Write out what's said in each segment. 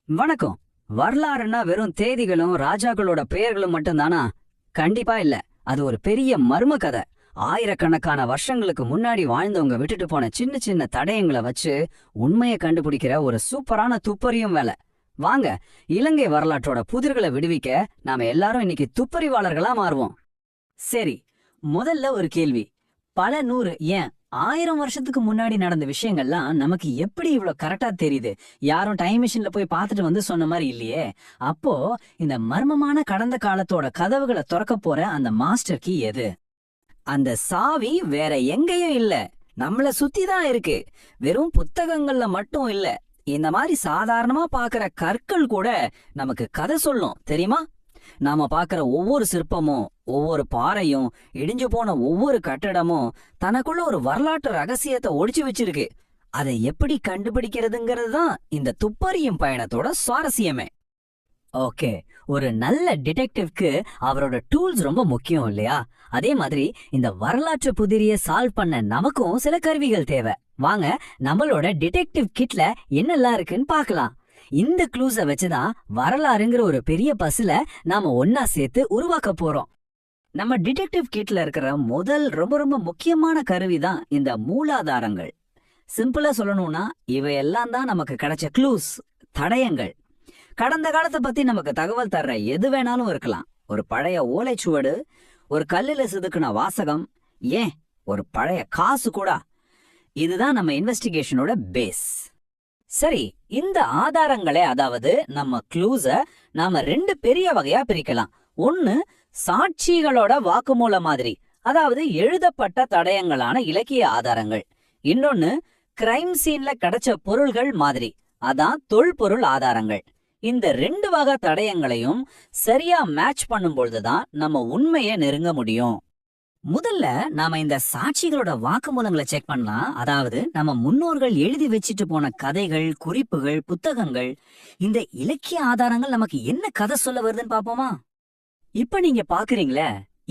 வணக்கம். வரலாறுன்னா வெறும் தேதிகளும் ராஜாக்களோட பெயர்களும் மட்டும்தானா? கண்டிப்பா இல்ல. அது ஒரு பெரிய மர்ம கதை. ஆயிரக்கணக்கான வருஷங்களுக்கு முன்னாடி வாழ்ந்தவங்க விட்டுட்டு போன சின்ன சின்ன தடயங்களை வச்சு உண்மையை கண்டுபிடிக்கிற ஒரு சூப்பரான துப்பறியும் வேலை. வாங்க, இலங்கை வரலாற்றோட புதிர்களை விடுவிக்க நாம எல்லாரும் இன்னைக்கு துப்பறிவாளர்களா மாறுவோம். சரி, முதல்ல ஒரு கேள்வி. பல நூறு, ஏன் 1000 வருஷத்துக்கு முன்னாடி நடந்த விஷயங்கள்லாம் நமக்கு எப்படி இவ்வளவு கரெக்டா தெரியுது? யாரும் டைம் மிஷின்ல போய் பார்த்துட்டு வந்து சொன்ன மாதிரி இல்லையே. அப்போ இந்த மர்மமான கடந்த காலத்தோட கதவுகளை திறக்க போற அந்த மாஸ்டர் கீ எது? அந்த சாவி வேற எங்கேயும் இல்ல, நம்மள சுத்திதான் இருக்கு. வெறும் புத்தகங்கள்ல மட்டும் இல்ல, இந்த மாதிரி சாதாரணமா பாக்குற கற்கள் கூட நமக்கு கதை சொல்லும், தெரியுமா? நாம பாக்குற ஒவ்வொரு சிற்பமும், ஒவ்வொரு பாறையும், இடிஞ்சு போன ஒவ்வொரு கட்டடமும் தனக்குள்ள ஒரு வரலாற்று ரகசியத்தை ஒளிச்சு வச்சிருக்கு. அதை எப்படி கண்டுபிடிக்கிறதுங்கிறது தான் இந்த துப்பறியும் பயணத்தோட சுவாரஸ்யமே. ஓகே, ஒரு நல்ல டிடெக்டிவ்க்கு அவரோட டூல்ஸ் ரொம்ப முக்கியம் இல்லையா? அதே மாதிரி இந்த வரலாற்று புதிரிய சால்வ் பண்ண நமக்கும் சில கருவிகள் தேவை. வாங்க, நம்மளோட டிடெக்டிவ் கிட்ல என்னெல்லாம் இருக்குன்னு பார்க்கலாம். இந்த க்ளூஸ வச்சுதான் வரலாறுங்கிற ஒரு பெரிய பஸ்ல நாம ஒன்னா சேர்த்து உருவாக்க போறோம். நம்ம டிடெக்டிவ் கிட்ல இருக்கிற முதல் ரொம்ப ரொம்ப முக்கியமான கருவிதான் இந்த மூலாதாரங்கள். சிம்பிளா சொல்லணும்னா இவையெல்லாம் தான் நமக்கு கிடைச்ச க்ளூஸ், தடயங்கள். கடந்த காலத்தை பத்தி நமக்கு தகவல் தர்ற எது வேணாலும் இருக்கலாம். ஒரு பழைய ஓலைச்சுவடு, ஒரு கல்லுல செதுக்குன வாசகம், ஏன் ஒரு பழைய காசு கூட. இதுதான் நம்ம இன்வெஸ்டிகேஷனோட பேஸ். சரி, இந்த ஆதாரங்களே, அதாவது நம்ம க்ளூஸ நாம ரெண்டு பெரிய வகையா பிரிக்கலாம். ஒன்னு சாட்சிகளோட வாக்குமூல மாதிரி, அதாவது எழுதப்பட்ட தடயங்களான இலக்கிய ஆதாரங்கள். இன்னொன்னு கிரைம் சீன்ல கிடைச்ச பொருள்கள் மாதிரி, அதான் தொல்பொருள் ஆதாரங்கள். இந்த ரெண்டு வகை தடயங்களையும் சரியா மேட்ச் பண்ணும் பொழுதுதான் நம்ம உண்மையை நெருங்க முடியும். முதல்ல நாம இந்த சாட்சிகளோட வாக்குமூலங்களை செக் பண்ணலாம். அதாவது நம்ம முன்னோர்கள் எழுதி வச்சிட்டு போன கதைகள், குறிப்புகள், புத்தகங்கள். இந்த இலக்கிய ஆதாரங்கள் நமக்கு என்ன கதை சொல்ல வருதுன்னு பாப்போமா? இப்ப நீங்க பாக்குறீங்களே,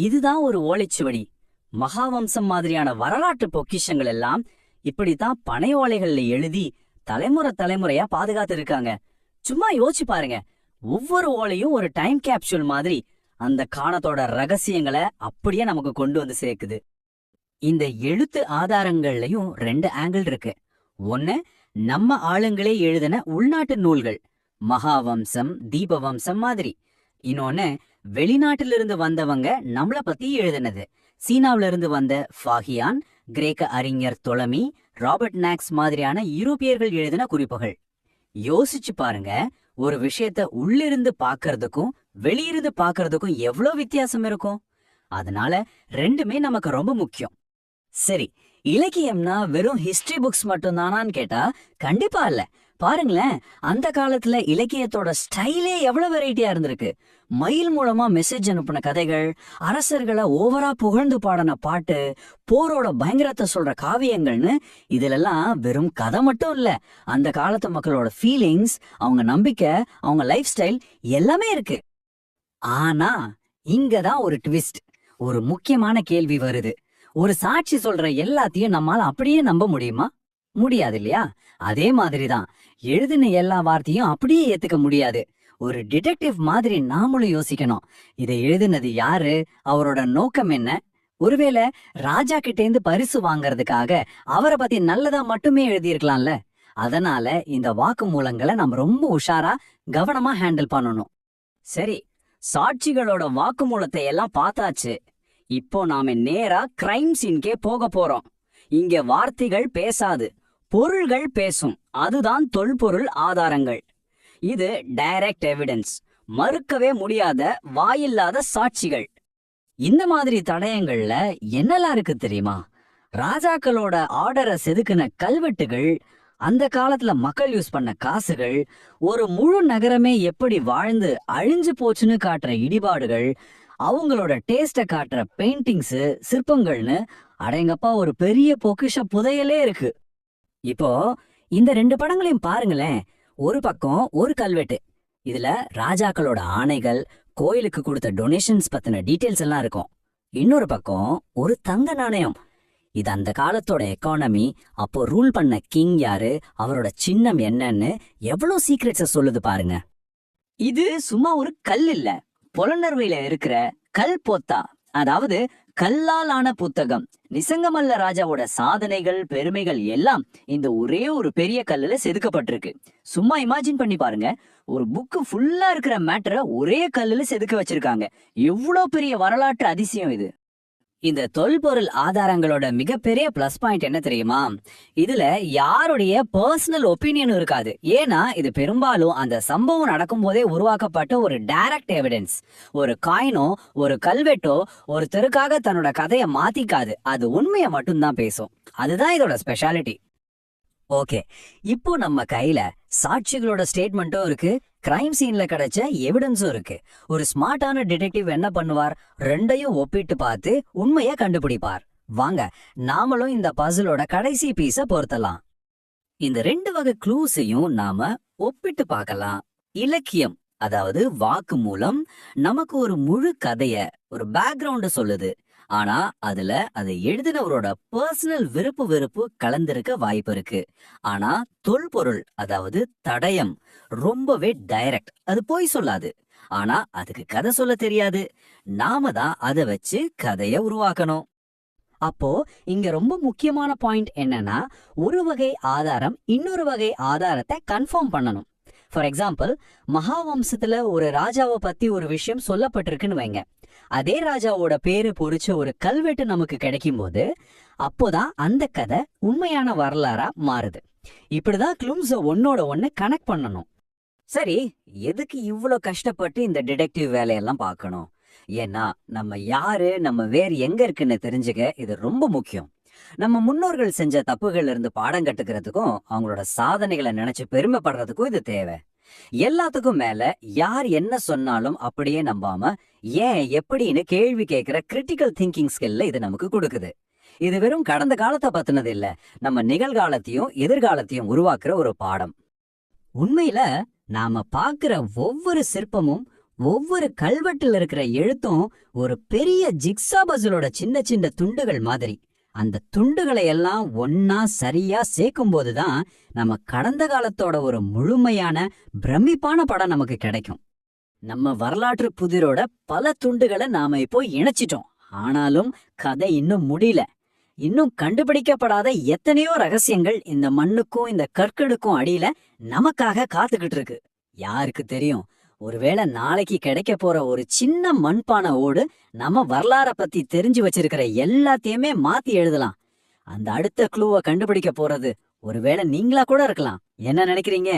இதுதான் ஒரு ஓலைச்சுவடி. மகாவம்சம் மாதிரியான வரலாற்று பொக்கிஷங்கள் எல்லாம் இப்படித்தான் பனை ஓலைகள்ல எழுதி தலைமுறை தலைமுறையா பாதுகாத்து இருக்காங்க. சும்மா யோசிச்சு பாருங்க, ஒவ்வொரு ஓலையும் ஒரு டைம் கேப்சூல் மாதிரி அந்த காலத்தோட ரகசியங்களை அப்படியே நமக்கு கொண்டு வந்து சேர்க்குது. இந்த எழுத்து ஆதாரங்கள்லயும் ரெண்டு ஆங்கிள் இருக்கு. ஒன்னு நம்ம ஆளுங்களே எழுதின உள்நாட்டு நூல்கள், மகாவம்சம், தீபவம்சம் மாதிரி. இன்னொன்னு வெளிநாட்டிலிருந்து வந்தவங்க நம்மள பத்தி எழுதினது. சீனாவில இருந்து வந்த ஃபாகியான், கிரேக்க அறிஞர் தொலமி, ராபர்ட் நாக்ஸ் மாதிரியான யூரோப்பியர்கள் எழுதின குறிப்புகள். யோசிச்சு பாருங்க, ஒரு விஷயத்த உள்ளிருந்து பாக்குறதுக்கும் வெளியிருந்து பாக்குறதுக்கும் எவ்வளவு வித்தியாசம் இருக்கும். அதனால ரெண்டுமே நமக்கு ரொம்ப முக்கியம். சரி, இலக்கியம்னா வெறும் ஹிஸ்டரி புக்ஸ் மட்டும் தானான்னு கேட்டா கண்டிப்பா இல்ல. பாருங்களேன், அந்த காலத்துல இலக்கியத்தோட ஸ்டைலே எவ்வளவு வெரைட்டியா இருந்திருக்கு. மயில் மூலமா மெசேஜ் அனுப்பின கதைகள், அரசர்களை ஓவரா புகழ்ந்து பாடின பாட்டு, போரோட பயங்கரத்தை சொல்ற காவியங்கள்னு இதுலெல்லாம் வெறும் கதை மட்டும் இல்ல, அந்த காலத்து மக்களோட ஃபீலிங்ஸ், அவங்க நம்பிக்கை, அவங்க லைஃப் ஸ்டைல் எல்லாமே இருக்கு. ஆனா இங்கதான் ஒரு ட்விஸ்ட், ஒரு முக்கியமான கேள்வி வருது. ஒரு சாட்சி சொல்ற எல்லாத்தையும் நம்மால அப்படியே நம்ப முடியுமா? முடியாது இல்லையா? அதே மாதிரிதான் எழுதின எல்லா வார்த்தையும் அப்படியே ஏத்துக்க முடியாது. ஒரு டிடெக்டிவ் மாதிரி நாமளும் யோசிக்கணும். இதை எழுதினது யாரு, அவரோட நோக்கம் என்ன? ஒருவேளை ராஜா கிட்டேந்து பரிசு வாங்கறதுக்காக அவரை பத்தி நல்லதா மட்டுமே எழுதியிருக்கலாம்ல. அதனால இந்த வாக்கு மூலங்களை நம்ம ரொம்ப உஷாரா கவனமா ஹேண்டில் பண்ணணும். சரி, சாட்சிகளோட வாக்குமூலத்தை எல்லாம் பார்த்தாச்சு. இப்போ நாம நேரா கிரைம் சீன்கே போக போறோம். இங்க வார்த்தைகள் பேசாது, பொருள்கள் பேசும். அதுதான் தொல்பொருள் ஆதாரங்கள். இது டைரக்ட் எவிடன்ஸ், மறுக்கவே முடியாத வாயில்லாத சாட்சிகள். இந்த மாதிரி தடயங்கள்ல என்னெல்லாம் இருக்கு தெரியுமா? ராஜாக்களோட ஆர்டரை செதுக்கின கல்வெட்டுகள், அந்த காலத்துல மக்கள் யூஸ் பண்ண காசுகள், ஒரு முழு நகரமே எப்படி வாழ்ந்து அழிஞ்சு போச்சுன்னு காட்டுற இடிபாடுகள், அவங்களோட டேஸ்ட காட்டுற பெயிண்டிங்ஸ், சிற்பங்கள்னு அடேங்கப்பா ஒரு பெரிய பொக்கிஷ புதையலே இருக்கு. இப்போ இந்த ரெண்டு படங்களையும் பாருங்களேன். ஒரு பக்கம் ஒரு கல்வெட்டு, இதுல ராஜாக்களோட ஆணைகள், கோயிலுக்கு கொடுத்த டொனேஷன்ஸ் பத்தின டீடைல்ஸ் எல்லாம் இருக்கும். இன்னொரு பக்கம் ஒரு தங்க நாணயம், இது அந்த காலத்தோட எக்கானமி, அப்போ ரூல் பண்ண கிங் யாரு, அவரோட சின்னம் என்னன்னு எவ்வளவு சீக்ரெட்ஸ சொல்லுது பாருங்க. இது சும்மா ஒரு கல் இல்ல, புலனர்வையில இருக்கிற கல் போத்தா, அதாவது கல்லால் ஆன புத்தகம். நிசங்கமல்ல ராஜாவோட சாதனைகள் பெருமைகள் எல்லாம் இந்த ஒரே ஒரு பெரிய கல்லுல செதுக்கப்பட்டிருக்கு. சும்மா இமேஜின் பண்ணி பாருங்க, ஒரு புக்கு ஃபுல்லா இருக்கிற மேட்டரை ஒரே கல்லுல செதுக்க வச்சிருக்காங்க. எவ்வளவு பெரிய வரலாற்று அதிசயம் இது. இந்த தொல்பொருள் ஆதாரங்களோட மிகப்பெரிய பிளஸ் பாயிண்ட் என்ன தெரியுமா? இதுல யாருடைய பர்சனல் ஒப்பீனியனும் இருக்காது. ஏன்னா இது பெரும்பாலும் அந்த சம்பவம் நடக்கும் போதே உருவாக்கப்பட்ட ஒரு டைரக்ட் எவிடன்ஸ். ஒரு காயினோ ஒரு கல்வெட்டோ ஒருத்தருக்காக தன்னோட கதையை மாத்திக்காது, அது உண்மையை மட்டும்தான் பேசும். அதுதான் இதோட ஸ்பெஷாலிட்டி. ஓகே, இப்போ நம்ம கையில சாட்சிகளோட ஸ்டேட்மெண்ட்டும் இருக்கு, கிரைம் சீன்ல கிடைச்ச எவிடன்ஸும் இருக்கு. ஒரு ஸ்மார்ட்டான டிடெக்டிவ் என்ன பண்ணுவார்? ரெண்டையும் ஒப்பிட்டு பார்த்து உண்மையை கண்டுபிடிப்பார். வாங்க நாமளும் இந்த பசிலோட கடைசி பீஸ பொருத்தலாம். இந்த 2 வகை க்ளூஸையும் நாம ஒப்பிட்டு பார்க்கலாம். இலக்கியம், அதாவது வாக்கு மூலம் நமக்கு ஒரு முழு கதைய, ஒரு பேக்ரவுண்ட் சொல்லுது. ஆனா அதுல அதை எழுதினவரோட பர்சனல் விருப்பு வெறுப்பு கலந்திருக்க வாய்ப்பு இருக்கு. ஆனா தொல்பொருள், அதாவது தடயம், ரொம்பவே டைரக்ட். அது போய் சொல்லாது, ஆனா அதுக்கு கதை சொல்ல தெரியாது. நாம தான் அதை வச்சு கதைய உருவாக்கணும். அப்போ இங்க ரொம்ப முக்கியமான பாயிண்ட் என்னன்னா, ஒரு வகை ஆதாரம் இன்னொரு வகை ஆதாரத்தை கன்ஃபார்ம் பண்ணணும். ஃபார் எக்ஸாம்பிள், மகாவம்சத்துல ஒரு ராஜாவை பத்தி ஒரு விஷயம் சொல்லப்பட்டிருக்குன்னு வைங்க. அதே ராஜாவோட பேரு பொறிச்ச ஒரு கல்வெட்டு நமக்கு கிடைக்கும் போது அப்போதான் அந்த கதை உண்மையான வரலாறா மாறுது. இப்படிதான் க்ளூஸ ஒன்னோட ஒன்னு கனெக்ட் பண்ணணும். சரி, எதுக்கு இவ்வளவு கஷ்டப்பட்டு இந்த டிடெக்டிவ் வேலையெல்லாம் பார்க்கணும்? ஏன்னா நம்ம யாரு, நம்ம வேர் எங்க இருக்குன்னு தெரிஞ்சுக்க இது ரொம்ப முக்கியம். நம்ம முன்னோர்கள் செஞ்ச தப்புகள்ல இருந்து பாடம் கட்டுக்கிறதுக்கும் அவங்களோட சாதனைகளை நினைச்சு பெருமைப்படுறதுக்கும் இது தேவை. எல்லாத்துக்கும் மேல யார் என்ன சொன்னாலும் அப்படியே நம்பாம ஏன் எப்படின்னு கேள்வி கேட்கிற கிரிட்டிக்கல் திங்கிங் ஸ்கில்ல இது நமக்கு கொடுக்குது. இது வெறும் கடந்த காலத்தை பத்தினது இல்ல, நம்ம நிகழ்காலத்தையும் எதிர்காலத்தையும் உருவாக்குற ஒரு பாடம். உண்மையில நாம பாக்குற ஒவ்வொரு சிற்பமும், ஒவ்வொரு கல்வெட்டுல இருக்கிற எழுத்தும் ஒரு பெரிய ஜிக்ஸா பசிலோட சின்ன சின்ன துண்டுகள் மாதிரி. அந்த துண்டுகளை எல்லாம் ஒன்னா சரியா சேர்க்கும் போதுதான் நம்ம கடந்த காலத்தோட ஒரு முழுமையான பிரமிப்பான படம் நமக்கு கிடைக்கும். நம்ம வரலாற்று புதிரோட பல துண்டுகளை நாம இப்போ இணைச்சிட்டோம். ஆனாலும் கதை இன்னும் முடியல. இன்னும் கண்டுபிடிக்கப்படாத எத்தனையோ ரகசியங்கள் இந்த மண்ணுக்கும் இந்த கற்களுக்கும் அடியில நமக்காக காத்துக்கிட்டு இருக்கு. யாருக்கு தெரியும், ஒருவேளை நாளைக்கு கிடைக்க போற ஒரு சின்ன மண்பானை ஓடு நம்ம வரலாற பத்தி தெரிஞ்சு வச்சிருக்கிற எல்லாத்தையுமே மாத்தி எழுதலாம். அந்த அடுத்த க்ளூவை கண்டுபிடிக்க போறது ஒருவேளை நீங்களா கூட இருக்கலாம். என்ன நினைக்கிறீங்க?